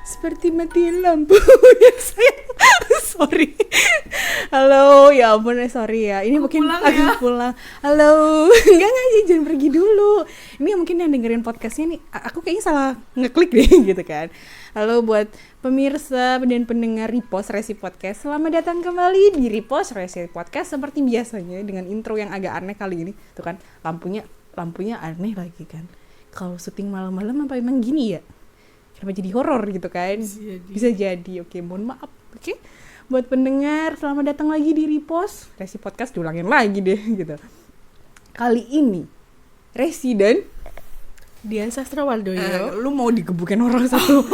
Seperti mati lampu. Ya saya sorry. Halo, ya ampun, sorry ya. Ini mungkin aku pulang. Halo, enggak jangan pergi dulu. Ini mungkin yang dengerin podcastnya nih, aku kayaknya salah ngeklik deh gitu kan. Halo buat pemirsa dan pendengar Repost Resi Podcast. Selamat datang kembali di Repost Resi Podcast seperti biasanya dengan intro yang agak aneh kali ini. Tuh kan, lampunya aneh lagi kan. Kalau syuting malam-malam apa emang gini ya? Kenapa jadi horor gitu kan? Bisa jadi. Oke, mohon maaf. Oke. Buat pendengar, selamat datang lagi di Repost Resi Podcast, diulangin lagi deh gitu. Kali ini Resi dan Dian Sastrawaldoyo. Lu mau digebukin orang satu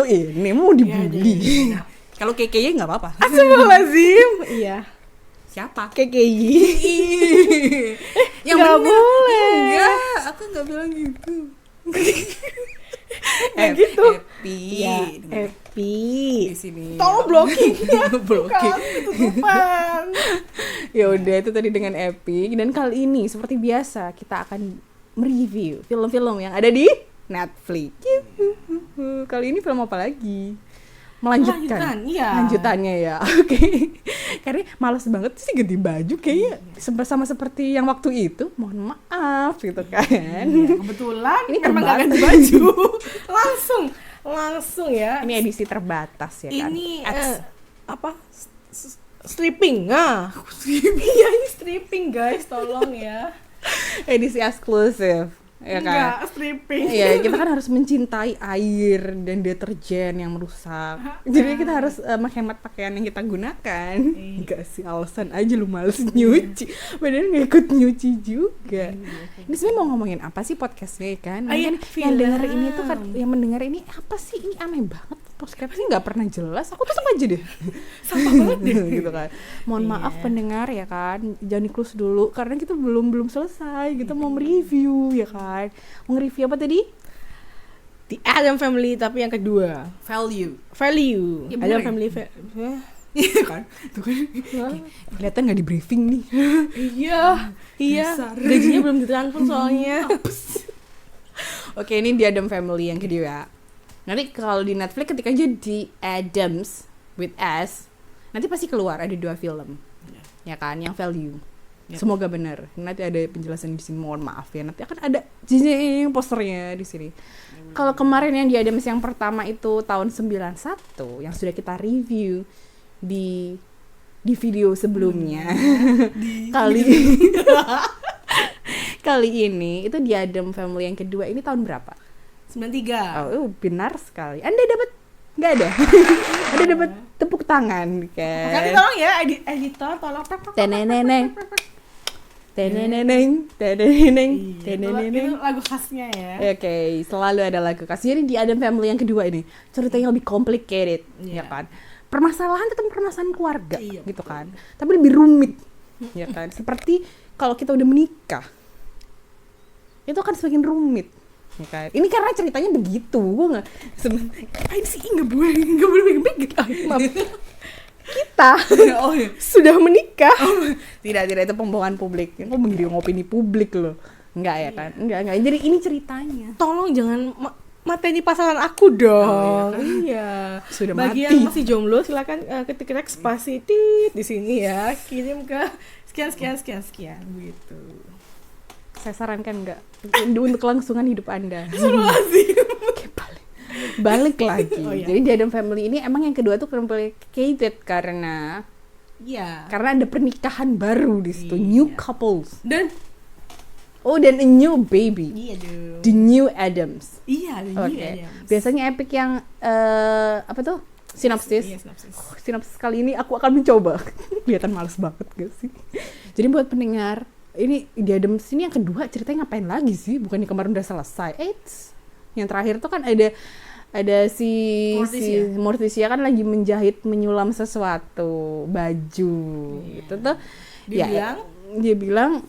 ini mau dibully. Kalau KKY nggak apa-apa. Astagfirullahaladzim. Iya. Siapa? KKY. Yang nggak boleh. Enggak, aku nggak bilang gitu. Gitu. Happy. Ya, happy. Di sini. Tolong blocking. Blocking. Ketutupan. Ya udah, itu tadi dengan Epic, dan kali ini seperti biasa kita akan mereview film-film yang ada di Netflix. Kali ini film apa lagi? Lanjutannya ya. Oke. Karena malas banget sih ganti baju kayaknya sama seperti yang waktu itu. Mohon maaf gitu kan. Iya, kebetulan ini memang terbatas. gak ganti baju. langsung ya. Ini edisi terbatas ya kan. Ini apa? Stripping. Iya, ini stripping guys, tolong ya. Edisi eksklusif. Ya kan? Enggak, stripping. Iya, kita kan harus mencintai air dan deterjen yang merusak. Jadi kita harus menghemat pakaian yang kita gunakan. Enggak sih, alasan aja lu males nyuci. Padahal nggak ikut nyuci juga. Ini sebenarnya mau ngomongin apa sih podcastnya kan? Mungkin yang denger ini tuh kan, yang mendengar ini apa sih? Ini aneh banget. Podcastnya nggak pernah jelas. Aku tutup aja deh. Sampah banget deh. Gitu kan. Mohon maaf pendengar ya kan. Jangan di-close dulu karena kita belum selesai. Kita mau mereview ya kan. Mau nge-review apa tadi? The Addams Family, tapi yang kedua. Value. Ya, Addams ya? Family. Iya kan? Tuh kan. Kelihatan nggak di briefing nih. Iya. Gajinya belum ditransfer soalnya. Oke, ini The Addams Family yang kedua. Nanti kalau di Netflix ketik aja The Addams with S, nanti pasti keluar ada 2 film. Ya kan, yang Value. Semoga benar. Nanti ada penjelasan di sini, mohon maaf ya. Nanti akan ada posternya di sini. Kalau kemarin yang The Addams yang pertama itu tahun 91 yang sudah kita review di video sebelumnya. Kali ini itu The Addams Family yang kedua ini tahun berapa? 93. Oh, benar sekali. Anda dapat nggak ada? Ada dapat tepuk tangan kan? Nanti tolong ya editor, tolong. Teneneneng. Itu lagu khasnya ya. Oke, selalu ada lagu khas. Jadi di Addams Family yang kedua ini ceritanya lebih complicated, ya kan? Permasalahan tetap permasalahan keluarga, gitu kan? Tapi lebih rumit, ya kan? Seperti kalau kita udah menikah, itu akan semakin rumit. Ya kan? Ini karena ceritanya begitu, gue nggak nggak boleh begitu. Kita sudah menikah. Tidak itu pembohongan publik. Kok mengirim opini publik loh? Enggak ya kan? Enggak. Jadi ini ceritanya. Tolong jangan mateni pasangan aku dong. Iya. Sudah bagi mati. yang masih jomblo silakan ketik spasi tit di sini ya. Kirim ke sekian gitu. Saya sarankan enggak untuk kelangsungan hidup Anda. Oke, balik lagi. Jadi The Addams Family ini emang yang kedua tuh complicated karena ada pernikahan baru di situ, new couples dan a new baby. The new Addams. The new Addams. Biasanya Epic yang apa tuh? Sinopsis. Sinopsis kali ini aku akan mencoba. Kelihatan males banget gak sih? Jadi buat pendengar, ini The Addams ini yang kedua ceritanya ngapain lagi sih? Bukannya kemarin udah selesai. Yang terakhir tuh kan ada si Morticia kan lagi menyulam sesuatu baju gitu tuh. Dia bilang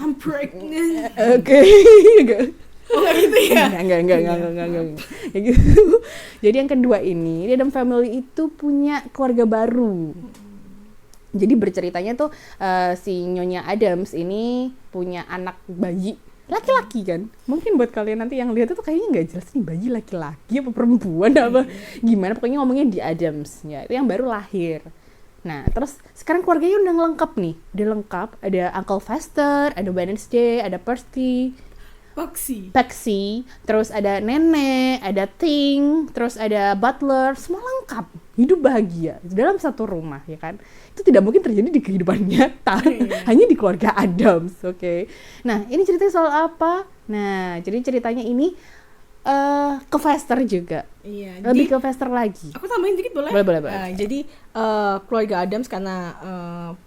I'm pregnant. Oke. Enggak gitu ya? Enggak. Gitu. Jadi yang kedua ini, The Addams Family itu punya keluarga baru. Jadi berceritanya tuh si Nyonya Addams ini punya anak bayi laki-laki kan. Mungkin buat kalian nanti yang lihat itu kayaknya nggak jelas nih bayi laki-laki apa perempuan apa gimana, pokoknya ngomongnya di Addams ya, itu yang baru lahir. Nah terus sekarang keluarganya udah lengkap nih, udah lengkap, ada Uncle Fester, ada Wednesday, ada Percy, Paxi, terus ada nenek, ada Ting, terus ada butler, semua lengkap, hidup bahagia dalam satu rumah ya kan. Itu tidak mungkin terjadi di kehidupan nyata, hanya di keluarga Addams, oke. Nah ini ceritanya soal apa? Nah jadi ceritanya ini ke Fester juga, lebih ke Fester lagi. Aku tambahin dikit boleh? Boleh. Jadi keluarga Addams karena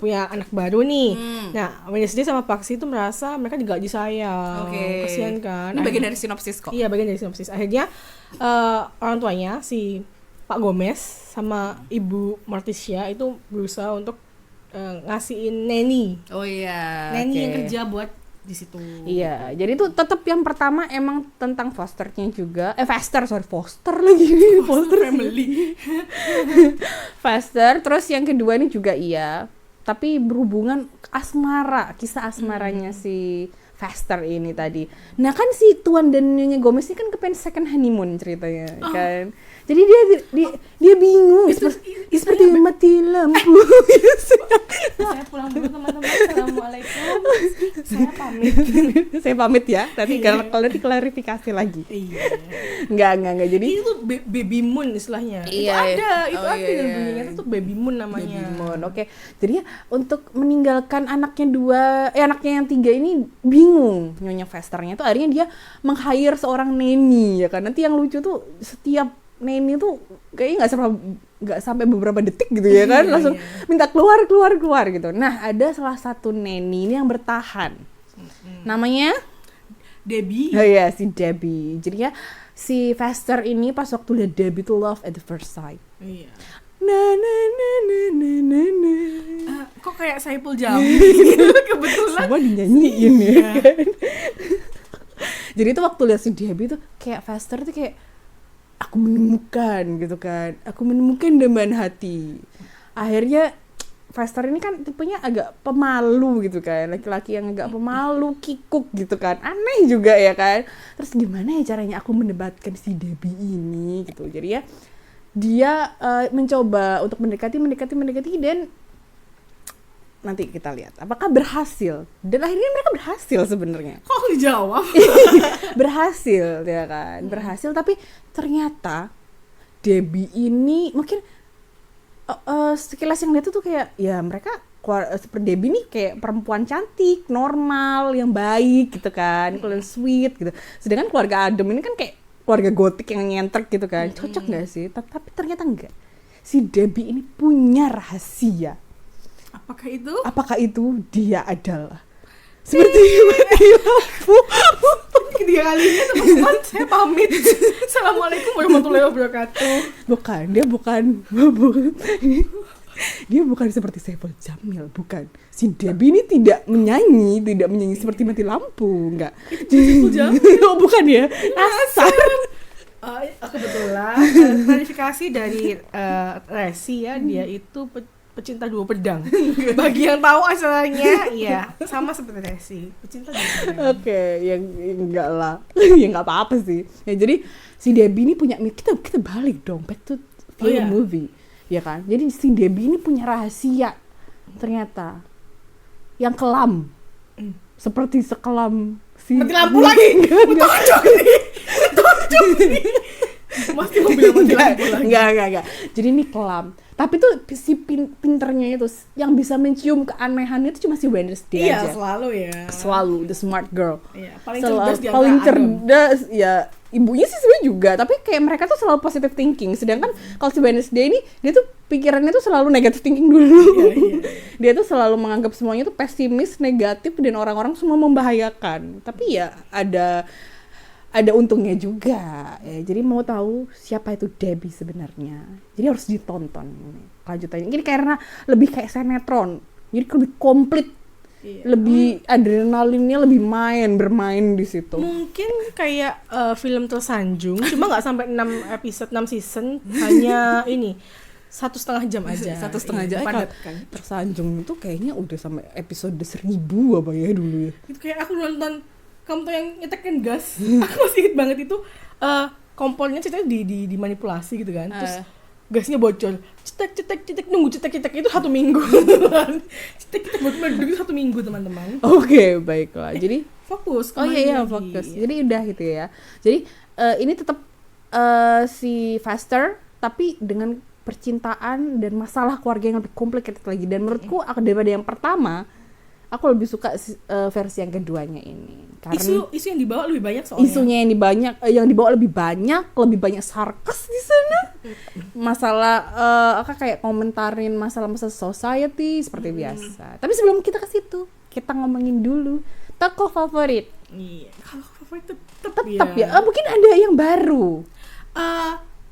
punya anak baru nih. Nah, Wednesday sama Paxi itu merasa mereka juga disayang. Kasihan kan? Ini bagian dari sinopsis kok. Iya, bagian dari sinopsis. Akhirnya orang tuanya si Pak Gomez sama Ibu Morticia itu berusaha untuk ngasihin nanny. Oh iya. Nanny yang kerja buat di situ. Iya, jadi itu tetap yang pertama emang tentang Fosternya juga. Foster lagi. Foster family. Foster, terus yang kedua ini juga iya, tapi berhubungan asmara, kisah asmaranya si Foster ini tadi. Nah kan si Tuan dan Nyonya Gomez ini kan kepengen second honeymoon ceritanya kan. Jadi dia bingung, seperti mati lampu. Saya pulang dulu teman-teman. Assalamualaikum. Saya pamit ya. Nanti kalau klarifikasi lagi. Iya. Enggak. Jadi itu baby moon istilahnya. Iya, itu ada dan bunyinya itu baby moon namanya. Baby moon. Oke. Jadi ya untuk meninggalkan anaknya yang 3 ini bingung Nyonya Festernya tuh, akhirnya dia meng-hire seorang nanny ya kan. Nanti yang lucu tuh setiap nanny tuh kayaknya nggak sampai beberapa detik gitu ya kan, langsung minta keluar gitu. Nah ada salah satu nanny ini yang bertahan, namanya Debbie. Oh iya, si Debbie. Jadi ya si Fester ini pas waktu lihat Debbie tuh love at the first sight. Iya. Na. Kok kayak Saipul Jamil kebetulan. Semua dinyanyiin ya kan. Jadi itu waktu lihat si Debbie tuh kayak Fester tuh kayak aku menemukan gitu kan. Aku menemukan dambaan hati. Akhirnya Fester ini kan tipenya agak pemalu gitu kan. Laki-laki yang agak pemalu, kikuk gitu kan. Aneh juga ya kan. Terus gimana ya caranya aku mendebatkan si Debbie ini gitu. Jadi ya dia mencoba untuk mendekati dan nanti kita lihat apakah berhasil. Dan akhirnya mereka berhasil sebenarnya. Kok dijawab? Berhasil ya kan, berhasil. Tapi ternyata Debbie ini mungkin sekilas yang lihat tuh kayak ya mereka seperti Debbie nih kayak perempuan cantik, normal, yang baik gitu kan, kalian sweet gitu. Sedangkan keluarga Adam ini kan kayak keluarga gotik yang nyentrek gitu kan. Cocok nggak sih? Tapi ternyata enggak. Si Debbie ini punya rahasia. Apakah itu dia adalah seperti mati lampu. Ketiga kalinya teman-teman saya pamit. Assalamualaikum warahmatullahi wabarakatuh. Dia bukan seperti Saipul Jamil, bukan. Si Debbie ini tidak menyanyi seperti mati lampu, enggak. Saipul Jamil. Oh, bukan ya. Asal. Kebetulan klarifikasi dari Resi ya, dia itu pecinta dua pedang. Bagi yang tahu asalnya, ya sama seperti Resi, pecinta dua pedang. Oke, yang enggak lah. Ya enggak apa-apa sih. Ya jadi si Debbie ini punya kita balik dong back to film movie. Ya kan? Jadi si Debbie ini punya rahasia ternyata yang kelam. Seperti sekelam si mati lampu lagi. Tonjok nih. Mesti mau bilang mati lampu lagi. Enggak. Jadi ini kelam. Tapi tuh si pinternya itu yang bisa mencium keanehannya itu cuma si Wednesday aja. Iya, selalu ya. Selalu the smart girl. Iya, paling cerdas ya. Ibunya sih sebenarnya juga, tapi kayak mereka tuh selalu positive thinking. Sedangkan kalau si Wednesday ini dia tuh pikirannya tuh selalu negative thinking dulu. Iya. Dia tuh selalu menganggap semuanya tuh pesimis, negatif, dan orang-orang semua membahayakan. Tapi ya ada untungnya juga. Ya, jadi mau tahu siapa itu Debbie sebenarnya. Jadi harus ditonton lanjutannya. Ini karena lebih kayak sinetron. Jadi lebih komplit. Iya. Lebih adrenalinnya lebih bermain di situ. Mungkin kayak film tersanjung, cuma nggak sampai 6 episode 6 season, hanya ini 1,5 jam aja. 1,5 jam padat kan. Tersanjung itu kayaknya udah sampai episode 1000 apa ya dulu ya. Itu kayak aku nonton kamu tuh yang nyetekin gas. Aku masih inget banget itu kompornya ceritanya dimanipulasi gitu kan. Terus gasnya bocor. Cetek nunggu cetek itu 1 minggu. Cetek bocor itu 1 minggu teman-teman. Oke, baiklah. Jadi fokus. oh iya lagi. fokus. Jadi udah gitu ya. Jadi ini tetap si Faster tapi dengan percintaan dan masalah keluarga yang lebih complicated lagi. Dan menurutku daripada yang pertama, aku lebih suka versi yang keduanya ini. Karena isu yang dibawa lebih banyak soalnya. Isunya yang dibawa lebih banyak sarkas di sana. Masalah kayak komentarin masalah-masalah society seperti biasa. Tapi sebelum kita ke situ, kita ngomongin dulu tokoh favorit. Iya, kalau favorit tetap ya. Mungkin ada yang baru.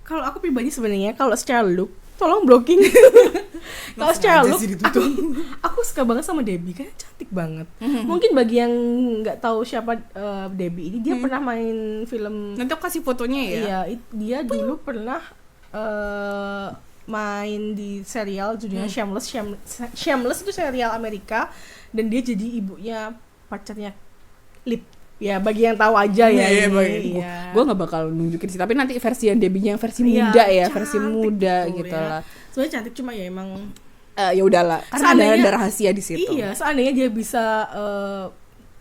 Kalau aku pribadi sebenarnya kalau secara look tolong blocking. Kalau secara look aku suka banget sama Debbie, kan cantik banget. Mungkin bagi yang nggak tahu siapa Debbie ini, dia pernah main film. Nanti aku kasih fotonya ya. Iya, dia dulu pernah main di serial judulnya Shameless. Shameless itu serial Amerika dan dia jadi ibunya pacarnya Lip. Ya bagi yang tahu aja ya. Gue nggak bakal nunjukin sih, tapi nanti versi yang Debbie-nya yang versi muda ya, versi muda gitu ya. lah. Sebenarnya cantik, cuma ya emang ya udahlah, karena ada rahasia di situ. Iya, seandainya dia bisa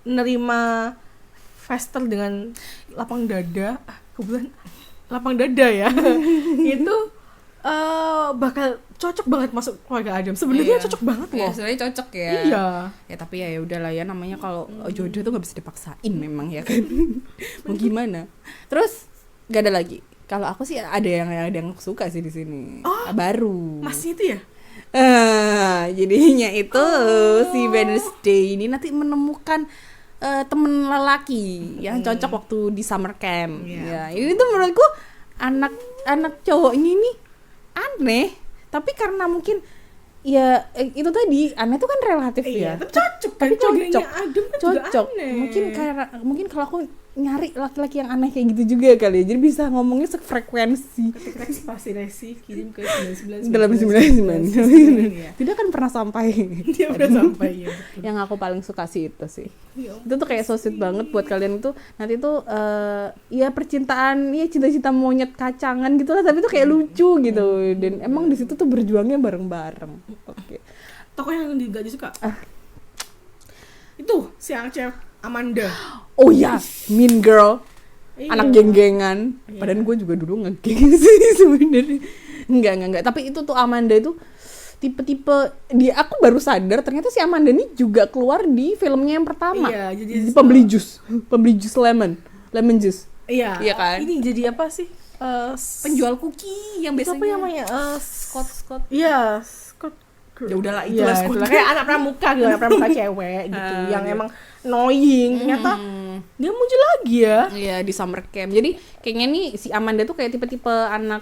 nerima Faster dengan lapang dada, kebetulan lapang dada ya, itu bakal cocok banget masuk keluarga Adam. Sebenarnya cocok banget loh. Sebenarnya cocok ya. Iya. Ya tapi ya udahlah ya, namanya kalau jodoh tuh nggak bisa dipaksain memang ya kan. Mau gimana? Terus gak ada lagi. Kalau aku sih ada yang suka sih di sini. Baru. Masih itu ya? Jadinya itu si Wednesday ini nanti menemukan temen lelaki yang cocok waktu di summer camp. Ya, ini tuh menurutku anak cowoknya ini aneh, tapi karena mungkin ya itu tadi aneh tuh kan relatif ya. Cocok kan, tapi cocok. Adam kan Cocok. Juga aneh. Mungkin kalau aku nyari laki-laki yang aneh kayak gitu juga kali ya. Jadi bisa ngomongnya sefrekuensi. Ketik pasti Resi kirim ke 99 Tidak kan pernah sampai. Dia udah sampai ya. Yang aku paling suka sih itu sih. Itu tuh kayak so sweet banget buat kalian tuh nanti tuh ya percintaan, ya cinta-cinta monyet kacangan gitu lah, tapi tuh kayak lucu gitu. Dan emang di situ tuh berjuangnya bareng-bareng. Oke. Tokoh yang gak disuka? Itu si yang cewek Amanda. Oh ya, Mean Girl. Iya. Anak geng-gengan. Padahal gue juga dulu ngegeng sih sebenarnya. Enggak. Tapi itu tuh Amanda itu tipe-tipe dia, aku baru sadar ternyata si Amanda ini juga keluar di filmnya yang pertama. Iya, jadi pembeli jus lemon juice. Iya. Iya kan? Ini jadi apa sih? Penjual cookie yang biasanya. Apa namanya? Scott. Iya, Scott. Ya udahlah, itulah Scott. Kayak anak pramuka gitu, anak pramuka cewek gitu yang emang annoying. Ternyata dia muncul lagi ya. Iya, di summer camp. Jadi kayaknya nih si Amanda tuh kayak tipe-tipe anak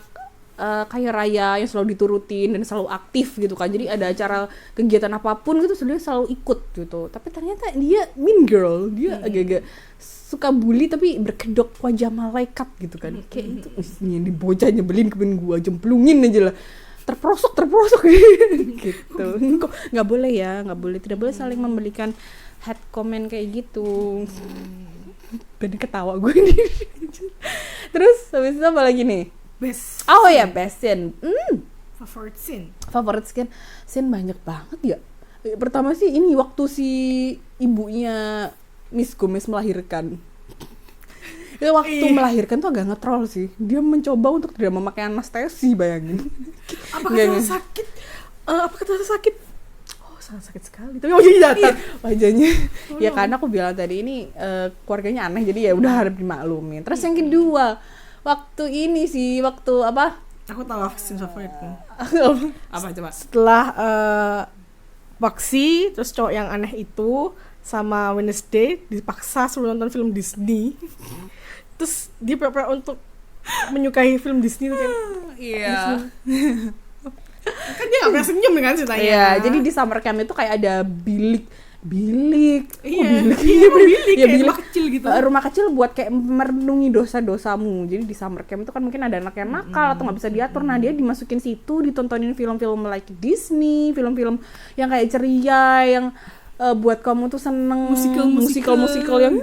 kaya raya yang selalu diturutin dan selalu aktif gitu kan. Jadi ada acara kegiatan apapun gitu sebenarnya selalu ikut gitu. Tapi ternyata dia mean girl. Dia agak-agak suka bully tapi berkedok wajah malaikat gitu kan. Kayak itu yang di bocah nyebelin kepen gua, jemplungin aja lah. Terprosok gitu. Kok nggak boleh ya, tidak boleh saling memberikan hate comment kayak gitu. Ben ketawa gue nih. Terus habis itu apa lagi nih? Best scene. Favorite scene banyak banget ya. Pertama sih ini waktu si ibunya Miss Gomez melahirkan. Itu waktu melahirkan tuh agak nge-troll sih. Dia mencoba untuk tidak memakai anestesi, bayangin. Apakah sakit? Apakah terasa sakit? Oh, sangat sakit sekali. Tapi wajahnya datar. Wajahnya. Ya karena aku bilang tadi ini keluarganya aneh, jadi ya udah harus dimaklumin. Terus yang kedua, waktu apa? Aku tahu scene favoritku. Apa coba? Setelah Boxy, terus cowok yang aneh itu sama Wednesday dipaksa suruh nonton film Disney. Terus dia pura-pura untuk menyukai film Disney tuh kan. Iya. Kan dia gak pernah senyum kan ceritanya. Iya, jadi di summer camp itu kayak ada bilik. Iya, rumah kecil gitu. Rumah kecil buat kayak merenungi dosa-dosamu. Jadi di summer camp itu kan mungkin ada anak yang nakal atau nggak bisa diatur. Nah dia dimasukin situ, ditontonin film-film like Disney, film-film yang kayak ceria, yang buat kamu tuh seneng musikal yang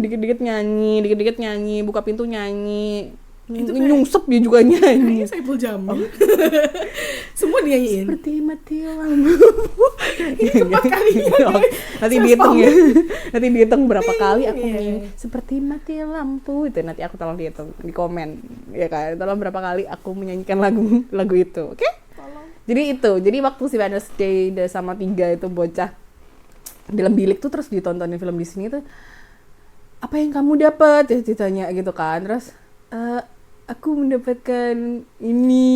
dikit-dikit nyanyi, buka pintu nyanyi, nyungsep dia juga nyanyi. Saiful Jamil. Semua dinyanyiin. Seperti mati lampu. Ini 4 kali. Nanti dihitung ya. Nanti dihitung berapa kali aku nyanyi seperti mati lampu itu. Nanti aku tolong dihitung di komen ya kan. Tolong berapa kali aku menyanyikan lagu itu. Oke? Jadi waktu si Wednesday sama 3 itu bocah dalam bilik tuh terus ditontonin film di sini tuh, apa yang kamu dapat ya ditanya gitu kan. Terus aku mendapatkan ini.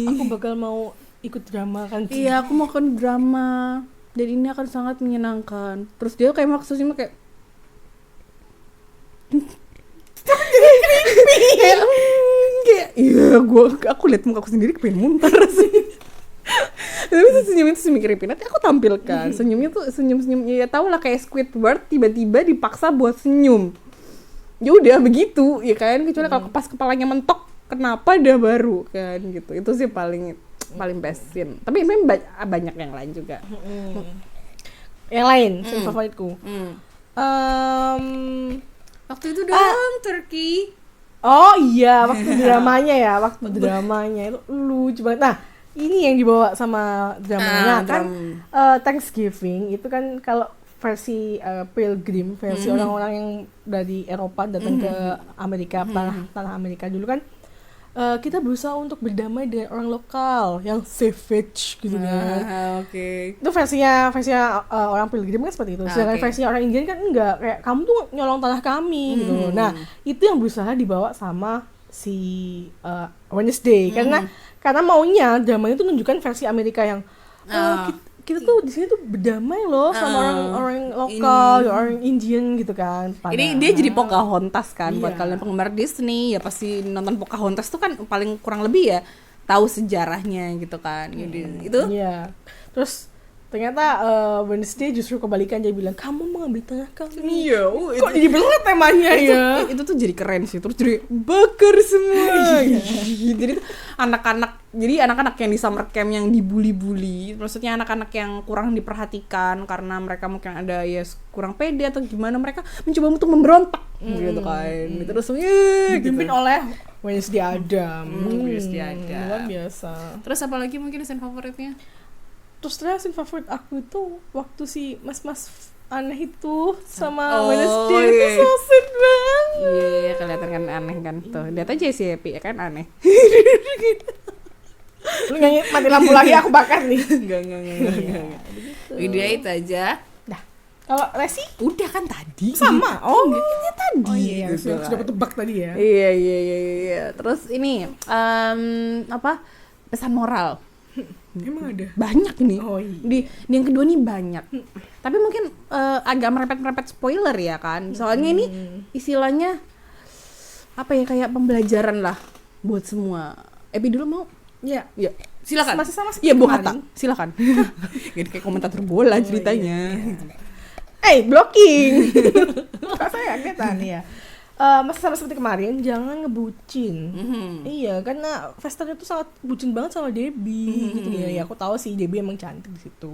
Aku bakal mau ikut drama kan. Iya, aku mau kan drama dan ini akan sangat menyenangkan. Terus dia kayak maksudnya kayak kayak iya, aku lihat muka aku sendiri pengen muntah sih. Tapi senyum itu senyum creepy. Nanti aku tampilkan senyumnya tuh senyum ya tau lah kayak Squidward tiba-tiba dipaksa buat senyum. Ya udah begitu ya kan, kecuali kalau pas kepalanya mentok kenapa dia baru kan gitu. Itu sih paling best scene. Tapi memang banyak yang lain juga. Yang lain scene favoritku. Waktu itu dong Turki. Oh iya, waktu dramanya itu lucu banget. Nah, ini yang dibawa sama dramanya kan Thanksgiving itu kan kalau versi Pilgrim, versi orang-orang yang dari Eropa datang ke Amerika, tanah Amerika dulu kan, kita berusaha untuk berdamai dengan orang lokal yang savage gitu kan. Oke. Itu versinya orang Pilgrim kan seperti itu. Sedangkan versinya orang Indian kan enggak, kayak kamu tuh nyolong tanah kami gitu. Nah, itu yang berusaha dibawa sama si Wednesday karena maunya dramanya itu menunjukkan versi Amerika yang kita tuh di sini tuh berdamai loh sama orang lokal, orang Indian gitu kan. Ini dia jadi Pocahontas kan. Buat kalian penggemar Disney ya pasti nonton Pocahontas tuh kan paling kurang lebih ya tahu sejarahnya gitu kan. Jadi itu. Iya. Terus ternyata Wednesday justru kebalikan, dia bilang kamu mengambil tanah kami. Iya. Kok jadi banget temanya ya? Itu tuh jadi keren sih. Terus jadi bakar semua. Jadi anak-anak yang di summer camp yang dibully-bully, maksudnya anak-anak yang kurang diperhatikan karena mereka mungkin ada ya kurang pede atau gimana, mereka mencoba untuk memberontak gitu kan. Terus dipimpin oleh Wednesday Adam. Luar biasa. Terus apa lagi mungkin scene favoritnya? Terus scene favorit aku itu waktu si mas-mas aneh itu sama Wednesday itu so sweet banget. Iya, kelihatan kan aneh kan. Tuh, lihat aja si Happy ya kan aneh. Lu nyanyi mati lampu lagi aku bakar nih. Enggak. Video itu aja. Dah. Kalau Resi? Udah kan tadi. Sama. Oh, ini tadi. Oh iya, sudah ketebak tadi ya. Iya. Terus ini pesan moral. Emang ada? Banyak nih. Oh iya. Di yang kedua nih banyak. Tapi mungkin agak merepet spoiler ya kan. Soalnya ini istilahnya apa ya, kayak pembelajaran lah buat semua. Epi dulu mau? Iya. Silakan. Masih sama Iya, Bu Hatta. Silakan. Jadi kayak komentator bola ceritanya. Blocking. Kok saya kagetan ya. Masih sama seperti kemarin, jangan ngebucin. Iya, karena Vesta itu sangat bucin banget sama Debbie gitu ya. Aku tahu sih Debbie emang cantik di situ.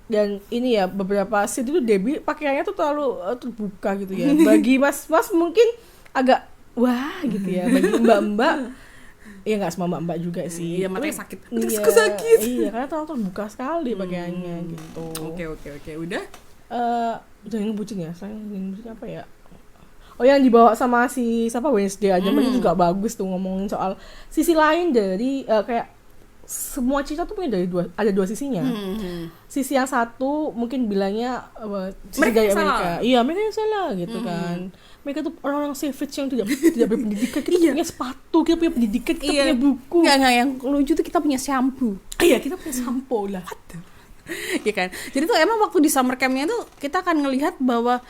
Dan ini ya beberapa scene itu Debbie pakaiannya tuh terlalu terbuka gitu ya. Bagi mas-mas mungkin agak wah gitu ya. Bagi mbak-mbak, ya nggak semua mbak-mbak juga sih. Iya, matanya sakit. Iya, sakit. Iya, karena terlalu terbuka sekali pakaiannya gitu. Oke. Udah. Jangan ngebucin ya. Saya ngebucin apa ya? Oh, yang dibawa sama si siapa Wednesday aja itu juga bagus tuh, ngomongin soal sisi lain dari kayak semua cerita tuh punya ada dua sisinya. Sisi yang satu mungkin bilangnya mereka gaya yang Amerika. salah. Iya, mereka yang salah gitu kan. Mereka tuh orang-orang savage yang tidak berpendidikan. Kita punya sepatu, kita punya pendidikan, kita punya buku. Enggak, yang lucu tuh kita punya shampoo. Iya, kita punya sampo lah. Iya kan. Jadi tuh emang waktu di summer camp-nya tuh kita akan ngelihat bahwa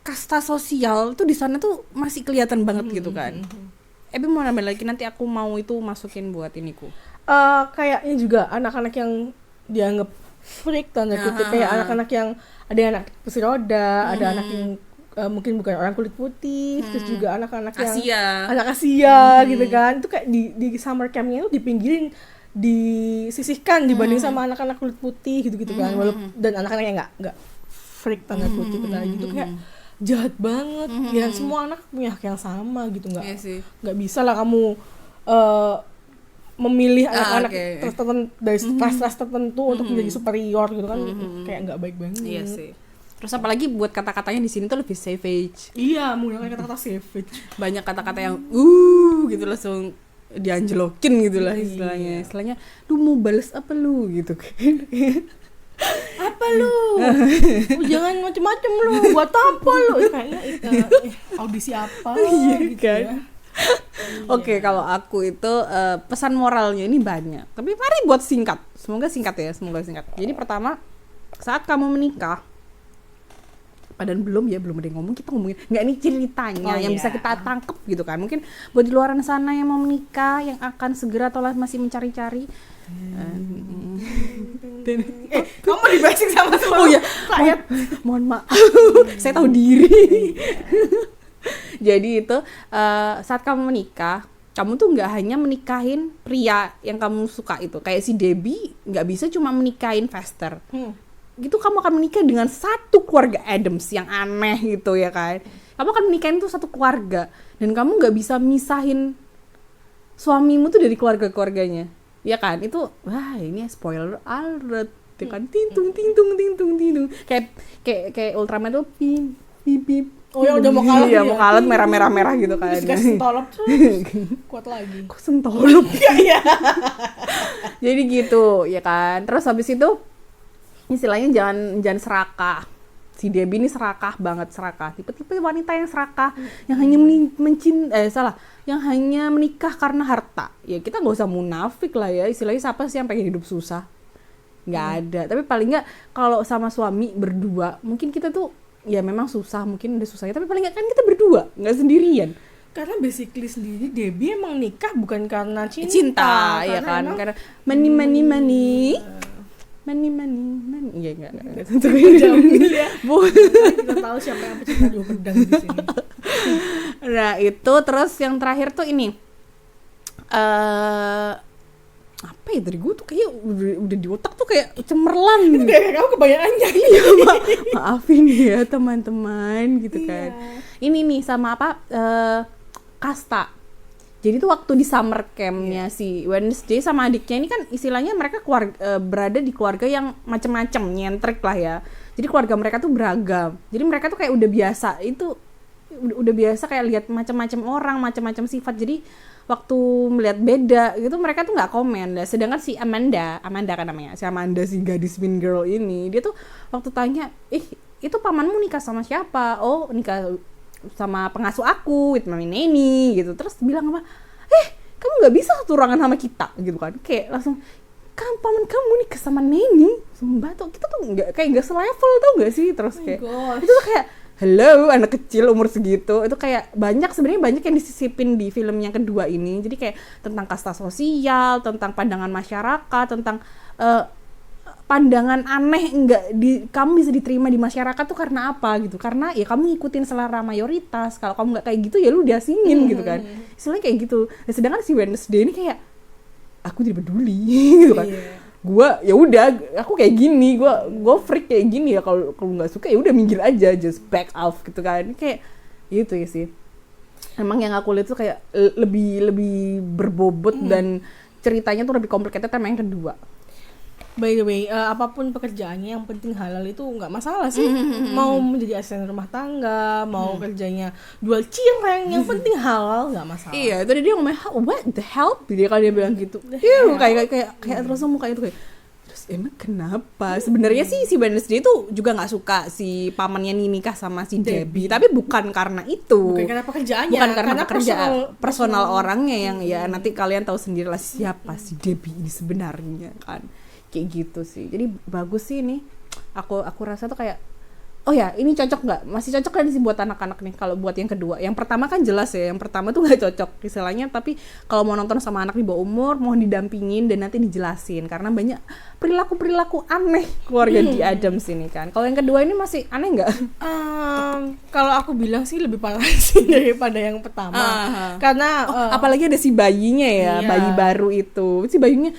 kasta sosial tuh di sana tuh masih kelihatan banget gitu kan. Ebi mau nambah lagi, nanti aku mau itu masukin buat iniku. Kayaknya juga anak-anak yang dianggap freak tanda kutip, kayak anak-anak yang ada anak kursi roda, ada anak yang mungkin bukan orang kulit putih, terus juga anak-anak yang anak Asia gitu kan. Itu kayak di summer camp-nya tuh dipinggirin disisihkan dibanding sama anak-anak kulit putih gitu-gitu kan. Dan anak-anak yang nggak freak tanda kutip gitu kayak jahat banget. Ya semua anak punya hak yang sama gitu, nggak bisa lah kamu memilih anak-anak dari ras tertentu untuk menjadi superior gitu kan. Kayak nggak baik banget. Iya sih. Terus apalagi buat kata-katanya di sini tuh lebih savage. Iya, menggunakan kata-kata savage. Banyak kata-kata yang gitu langsung dianjlokin gitu lah istilahnya. Istilahnya, lu mau bales apa lu gitu kan. Apa lu? Jangan macem-macem lu, buat apa lu? Kayaknya audisi apa gitu kan? ya. Oke, kalau aku itu pesan moralnya ini banyak. Tapi mari buat singkat. Semoga singkat ya, Jadi pertama, saat kamu menikah, dan belum ada yang ngomong, kita ngomongin nggak ini ceritanya yang bisa kita tangkep gitu kan. Mungkin buat di luar sana yang mau menikah, yang akan segera atau masih mencari-cari. Kamu di basic sama rakyat. Mohon maaf, saya tahu diri. Jadi itu saat kamu menikah, kamu tuh nggak hanya menikahin pria yang kamu suka itu. Kayak si Debbie nggak bisa cuma menikahin Fester. Gitu kamu akan menikah dengan satu keluarga Addams yang aneh gitu ya kan. Kamu akan menikahin tuh satu keluarga dan kamu nggak bisa misahin suamimu tuh dari keluarga-keluarganya. Ya kan? Itu ini spoiler alert ya kan. Tintung. Kayak Ultraman tuh pip. Oh ya udah mau kalah. Iya, mau kalah merah gitu kan. Terus sentolop kuat lagi. Kok sentolop? Iya. Jadi gitu ya kan. Terus habis itu istilahnya jangan serakah. Si Debbie ini serakah banget, tipe-tipe wanita yang serakah, yang hanya yang hanya menikah karena harta. Ya kita nggak usah munafik lah ya, istilahnya siapa sih yang pengen hidup susah? Nggak ada. Tapi paling nggak kalau sama suami berdua, mungkin kita tuh ya memang susah, mungkin ada susahnya, tapi paling nggak kan kita berdua, nggak sendirian. Karena basically sendiri Debbie emang nikah bukan karena cinta ya kan, karena money. Iya enggak. Jamil ya. Kita tahu siapa yang pecinta dua pedang di sini. Nah, itu terus yang terakhir tuh ini. Apa ya dari gue tuh kayak udah di otak tuh kayak cemerlang gitu. Kayak kamu kebayangannya. Iya, maafin ya teman-teman gitu kan. Ini nih sama apa? Kasta. Jadi tuh waktu di summer camp-nya si Wednesday sama adiknya ini kan istilahnya mereka berada di keluarga yang macam-macam, nyentrik lah ya. Jadi keluarga mereka tuh beragam. Jadi mereka tuh kayak udah biasa kayak lihat macam-macam orang, macam-macam sifat. Jadi waktu melihat beda gitu mereka tuh nggak komen. Sedangkan si Amanda kan namanya, si gadis mean girl ini, dia tuh waktu tanya, itu pamanmu nikah sama siapa? Oh, nikah sama pengasuh aku, with mami Neni gitu. Terus bilang apa, kamu nggak bisa satu ruangan sama kita gitu kan. Kayak langsung, kan paman kamu nikah sama Neni, sumpah tuh kita tuh nggak selevel, tau nggak sih? Terus kayak itu tuh kayak hello, anak kecil umur segitu. Itu kayak sebenarnya banyak yang disisipin di film yang kedua ini. Jadi kayak tentang kasta sosial, tentang pandangan masyarakat, tentang pandangan aneh kamu bisa diterima di masyarakat tuh karena apa gitu. Karena ya kamu ngikutin selera mayoritas. Kalau kamu nggak kayak gitu ya lu diasingin gitu kan. Istilahnya kayak gitu. Nah, sedangkan si Wednesday ini kayak aku tidak peduli gitu kan. Gue ya udah, aku kayak gini, gue freak kayak gini ya. Kalau nggak suka ya udah minggir aja, just back off gitu kan. Kayak gitu ya sih. Emang yang aku lihat tuh kayak lebih berbobot dan ceritanya tuh lebih complicated sama yang kedua. By the way, apapun pekerjaannya yang penting halal itu nggak masalah sih. Mau menjadi asisten rumah tangga, mau kerjanya jual cireng, yang penting halal nggak masalah. Iya, itu dia ngomong what the hell? Dia bilang gitu. Iya, kayak terus muka itu kayak. Terus emang kenapa? Sebenarnya sih si Wednesday itu juga nggak suka si pamannya nikah sama si Debbie, tapi bukan karena itu. Bukan karena pekerjaannya. Bukan karena pekerjaan personal orangnya yang ya nanti kalian tahu sendirilah siapa si Debbie ini sebenarnya kan. Kayak gitu sih. Jadi bagus sih ini. Aku rasa tuh kayak Oh ya, ini cocok nggak? Masih cocok kan sih buat anak-anak nih. Kalau buat yang kedua, yang pertama kan jelas ya. Yang pertama tuh nggak cocok istilahnya. Tapi kalau mau nonton sama anak di bawah umur, mohon didampingin dan nanti dijelasin. Karena banyak perilaku aneh keluarga di Addams ini kan. Kalau yang kedua ini masih aneh nggak? Kalau aku bilang sih lebih parah sih daripada yang pertama. Karena apalagi ada si bayinya ya, iya. bayi baru itu. Si bayinya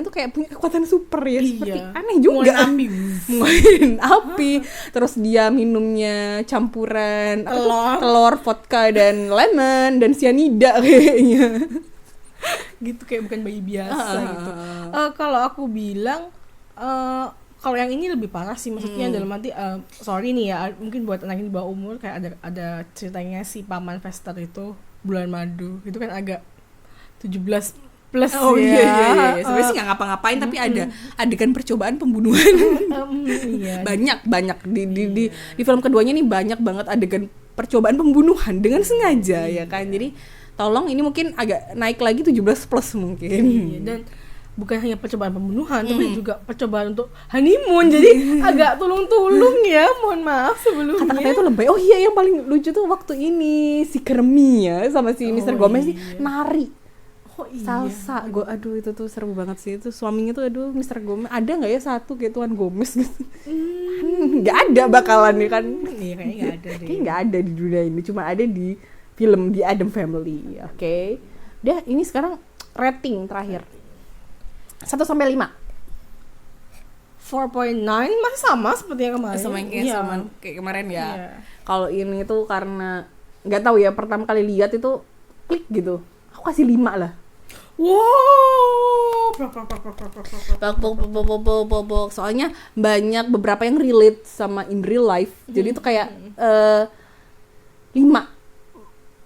tuh kayak punya kekuatan super ya. Seperti aneh juga. Ngeluarin api. Terus dia minumnya campuran telur, vodka dan lemon dan cyanida kayaknya. Gitu, kayak bukan bayi biasa gitu. Kalau aku bilang kalau yang ini lebih parah sih, maksudnya dalam arti sorry nih ya, mungkin buat anak yang di bawah umur kayak ada ceritanya si paman Vester itu bulan madu itu kan agak 17 plus ya. Iya. Sebenarnya sih nggak ngapa-ngapain tapi ada adegan percobaan pembunuhan. Iya. banyak di film keduanya nih banyak banget adegan percobaan pembunuhan dengan sengaja ya kan. Jadi tolong ini mungkin agak naik lagi 17 plus mungkin. Iya, dan bukan hanya percobaan pembunuhan tapi juga percobaan untuk honeymoon. Jadi agak tulung-tulung ya, mohon maaf sebelumnya. Kata-katanya tuh lebay. Oh iya, yang paling lucu tuh waktu ini si Kermi ya sama si Mr. Gomez nih nari. Salsa, aduh itu tuh seru banget sih. Itu suaminya tuh aduh Mr. Gomez, ada nggak ya satu kayak Tuan Gomez gitu? Nggak ada bakalan nih kan? Iya, kayaknya nggak ada deh. Kayaknya nggak ada di dunia ini, cuma ada di film di Addams Family. Oke. Udah, ini sekarang rating terakhir 1 sampai 5. 4.9 masih sama seperti yang kemarin. Sama kayak kemarin ya. Kalau ini tuh karena nggak tahu ya, pertama kali lihat itu klik gitu. Aku kasih 5 lah. Wow. Soalnya banyak beberapa yang relate sama in real life. Jadi itu kayak 5.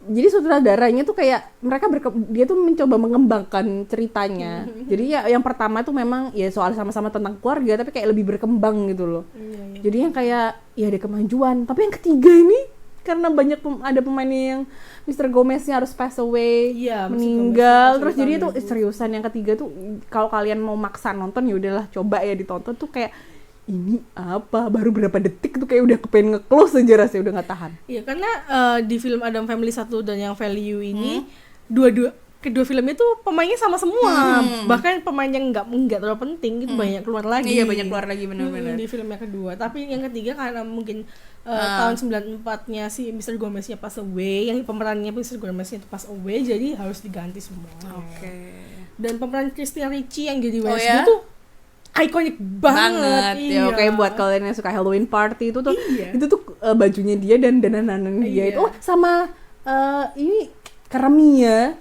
Jadi sutradaranya tuh kayak dia tuh mencoba mengembangkan ceritanya. Jadi ya yang pertama tuh memang ya soal sama-sama tentang keluarga tapi kayak lebih berkembang gitu loh. Jadi yang kayak ya ada kemajuan. Tapi yang ketiga ini karena banyak ada pemainnya yang Mr. Gomez-nya harus pass away, meninggal, terus jadi itu seriusan yang ketiga tuh kalau kalian mau maksa nonton ya udahlah coba ya ditonton tuh kayak ini apa baru berapa detik tuh kayak udah kepengen nge-close aja rasanya udah nggak tahan. Iya karena di film Addams Family 1 dan yang Value ini kedua filmnya tuh pemainnya sama semua, bahkan pemain yang nggak terlalu penting gitu banyak keluar lagi. Iya banyak keluar lagi benar-benar di film yang kedua. Tapi yang ketiga karena mungkin tahun 94-nya si Mr. Gomez-nya pass away, yang pemerannya Mr. Gomez-nya itu pass away, jadi harus diganti semua. Dan pemeran Christina Ricci yang jadi Wednesday tuh ikonik banget. Ya, oke buat kalian yang suka Halloween party itu tuh itu tuh bajunya dia dan dananan dia itu sama ini Keremia.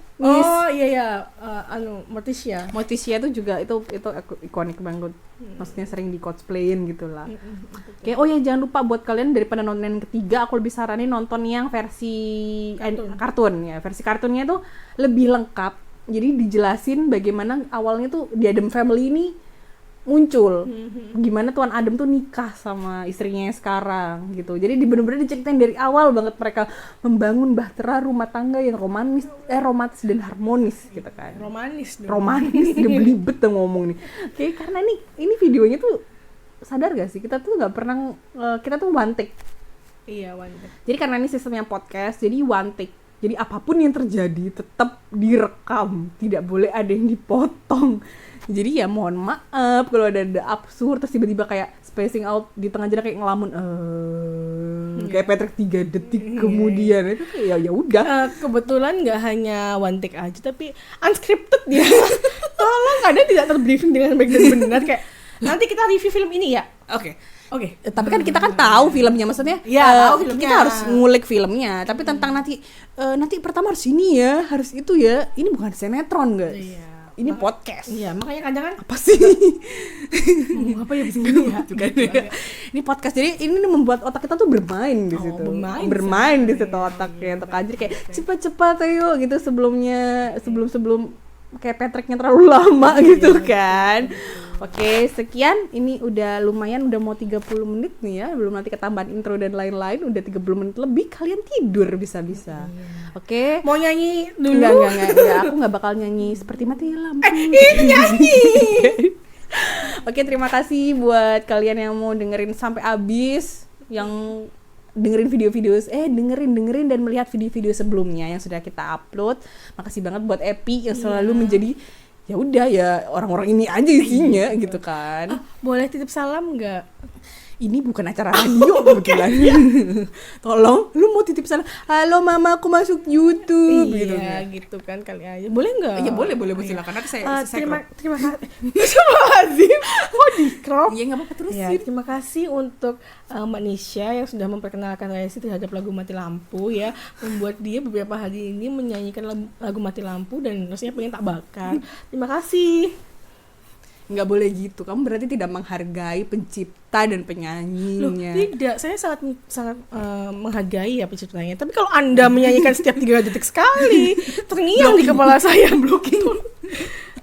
Morticia tuh juga itu ikonik banget. Maksudnya sering di cosplayin gitu lah. Oke, jangan lupa buat kalian daripada nonton yang ketiga, aku lebih saranin nonton yang versi kartun ya. Versi kartunnya tuh lebih lengkap. Jadi dijelasin bagaimana awalnya tuh di Addams Family ini muncul, gimana Tuan Adam tuh nikah sama istrinya yang sekarang gitu. Jadi bener-bener diceritain dari awal banget mereka membangun bahtera rumah tangga yang romantis dan harmonis gitu kan. Romanis belibet tuh ngomong nih. Oke, karena ini videonya tuh sadar gak sih kita tuh nggak pernah kita tuh one take. Iya, one take. Jadi karena ini sistemnya podcast, jadi one take. Jadi apapun yang terjadi tetap direkam, tidak boleh ada yang dipotong. Jadi ya mohon maaf kalau ada absurd terus tiba-tiba kayak spacing out di tengah jalan kayak ngelamun kayak Patrick 3 detik kemudian itu kayak ya udah. Kebetulan nggak hanya one take aja tapi unscripted ya. Tolong kadang tidak terbriefing dengan baik dan benar kayak nanti kita review film ini ya. Oke. Tapi kan kita kan tahu filmnya, maksudnya tahu filmnya. Kita harus ngulik filmnya. Tapi tentang nanti pertama harus ini ya, harus itu ya. Ini bukan sinetron guys. Iya. Ini podcast. Iya, makanya kadang kan apa sih? Apa ya bisa gini ya? Ini podcast. Jadi ini membuat otak kita tuh bermain di situ. Bermain di situ otaknya. Untuk aja kayak cepat-cepat ayo gitu sebelum kayak Patricknya terlalu lama gitu kan. Oke, sekian. Ini udah lumayan, udah mau 30 menit nih ya. Belum nanti ketambahan intro dan lain-lain. Udah 30 menit lebih, kalian tidur bisa-bisa. Oke. Mau nyanyi dulu? Enggak. Aku gak bakal nyanyi seperti mati lampu. Ini nyanyi! Oke, terima kasih buat kalian yang mau dengerin sampai habis, yang dengerin dengerin dan melihat video-video sebelumnya yang sudah kita upload. Makasih banget buat Epi yang selalu menjadi ya udah ya orang-orang ini aja isinya gitu kan. Boleh titip salam nggak? Ini bukan acara radio kebetulan. Tolong, lu mau titip salam. Halo mama, aku masuk YouTube gitu. Iya, gitu kan kali aja. Boleh nggak? Iya boleh silakan. Nanti saya terima kasih. Terima kasih. Oh di crop. Iya nggak apa-apa terus. Ya, terima kasih untuk Mbak Nisha yang sudah memperkenalkan Resi terhadap lagu Mati Lampu ya, membuat dia beberapa hari ini menyanyikan lagu Mati Lampu dan rasanya pengen tak bakar. Terima kasih. Nggak boleh gitu, kamu berarti tidak menghargai pencipta dan penyanyinya. Loh, tidak, saya sangat menghargai ya penciptanya. Tapi kalau Anda menyanyikan setiap 3 detik sekali, terngiang di kepala saya, blocking.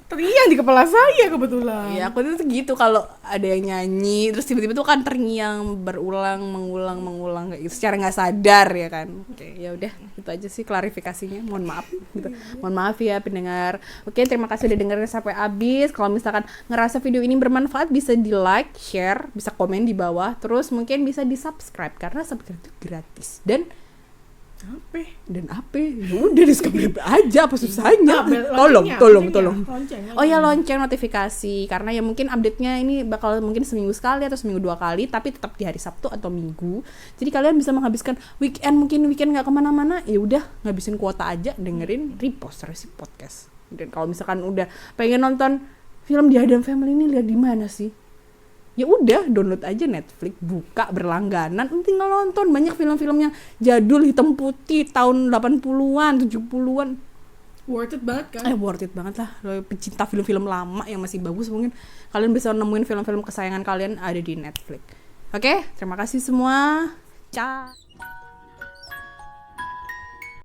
Terngiang di kepala saya kebetulan. Iya, aku tuh gitu kalau ada yang nyanyi terus tiba-tiba tuh kan terngiang mengulang kayak gitu secara nggak sadar ya kan. Oke, ya udah itu aja sih klarifikasinya. Mohon maaf gitu. Mohon maaf ya pendengar. Oke, terima kasih udah dengerin sampai habis. Kalau misalkan ngerasa video ini bermanfaat bisa di-like, share, bisa komen di bawah, terus mungkin bisa di-subscribe karena subscribe itu gratis. Dan apa? Ya udah di-subscribe aja apa susahnya. Tolong. Oh ya, lonceng notifikasi karena ya mungkin update-nya ini bakal mungkin seminggu sekali atau seminggu 2 kali, tapi tetap di hari Sabtu atau Minggu. Jadi kalian bisa menghabiskan weekend nggak kemana-mana, ya udah ngabisin kuota aja dengerin Repost Resi Podcast. Dan kalau misalkan udah pengen nonton film The Adam Family ini lihat di mana sih? Ya udah download aja Netflix, buka berlangganan, tinggal nonton. Banyak film-film yang jadul hitam putih tahun 80-an, 70-an. Worth it banget kan? Worth it banget lah. Pecinta film-film lama yang masih bagus mungkin kalian bisa nemuin film-film kesayangan kalian ada di Netflix. Oke, terima kasih semua. Ciao.